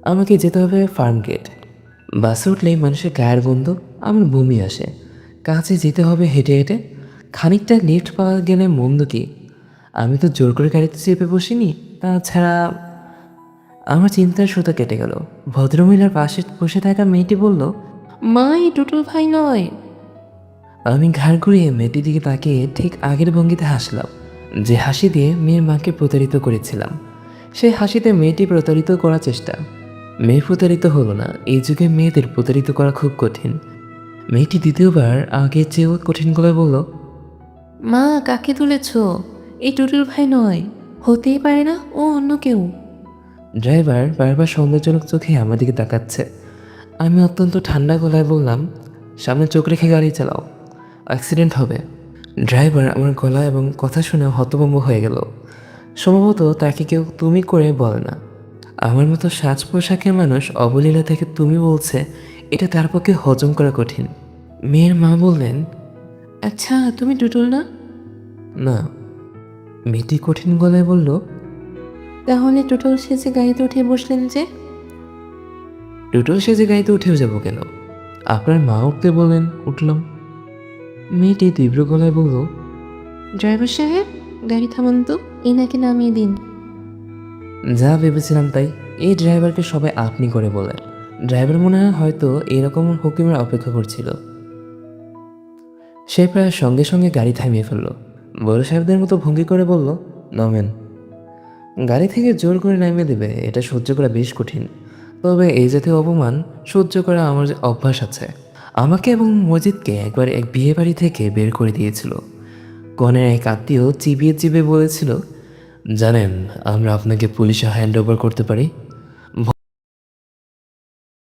আমাকে যেতে হবে ফার্ম গেট। বাসে উঠলেই মানুষের গায়ের গন্ধ, আমার বমি আসে। কাছে যেতে হবে হেঁটে হেঁটে। খানিকটা লিফট পাওয়া গেলে মন্দ কি? আমি তো জোর করে গাড়িতে চেপে বসিনি। তাছাড়া আমার চিন্তার সুতা কেটে গেল। ভদ্রমহিলার পাশে বসে থাকা মেয়েটি বলল, মা, এই টুটুল ভাই নয়। আমি ঘাড় ঘুরিয়ে মেয়েটির দিকে তাকিয়ে ঠিক আগের ভঙ্গিতে হাসলাম, যে হাসি দিয়ে মেয়ের মাকে প্রতারিত করেছিলাম। সেই হাসিতে মেয়েটি প্রতারিত করার চেষ্টা। মেয়ে প্রতারিত হলো না। এই যুগে মেয়েদের প্রতারিত করা খুব কঠিন। মেয়েটি দ্বিতীয়বার আগের চেয়েও কঠিন গলায় বলল, মা, কাকে তুলেছ? এই টুটুল ভাই নয়, হতেই পারে না, ও অন্য কেউ। ড্রাইভার বারবার সন্দেহজনক চোখে আমার দিকে তাকাচ্ছে। আমি অত্যন্ত ঠান্ডা গলায় বললাম, সামনে চোখ রেখে গাড়ি চালাও, অ্যাক্সিডেন্ট হবে। ড্রাইভার আমার গলা এবং কথা শুনে হতভম্ব হয়ে গেল। সম্ভবত তাকে কেউ তুমি করে বলে না। আমার মতো সাজ পোশাকের মানুষ অবলীলা থেকে তুমি বলছে, এটা তার পক্ষে হজম করা কঠিন। মেয়ের মা বললেন, আচ্ছা তুমি টুটুল না? না। মেয়েটি কঠিন গলায় বলল, তাহলে টুটুল সেজে গাড়িতে উঠে বসলেন যে? টুটুল সেজে গাড়িতে উঠেও যাব কেন? আপনার মা উঠতে বললেন, উঠলাম। মেয়েটি তীব্র গলায় বলল, ড্রাইভার সাহেব, গাড়ি থামান তো, এনাকে নামিয়ে দিন। যা ভেবেছিলাম তাই। এই ড্রাইভারকে সবাই আপনি করে বলে। ড্রাইভার মনে হয় হয়তো এরকম হুকুমের অপেক্ষা করছিল। সে প্রায় সঙ্গে সঙ্গে গাড়ি থামিয়ে ফেলল। বড় সাহেবদের মতো ভঙ্গি করে বলল, নামেন। গাড়ি থেকে জোর করে নামিয়ে দেবে, এটা সহ্য করা বেশ কঠিন। তবে এই জাতীয় অপমান সহ্য করা আমার যে অভ্যাস আছে। আমাকে এবং মজিদকে একবার এক বিয়ে বাড়ি থেকে বের করে দিয়েছিল। কনের এক আত্মীয় চিবিয়ে চিবিয়ে বলেছিল, জানেন, আমরা আপনাকে পুলিশে হ্যান্ড ওভার করতে পারি।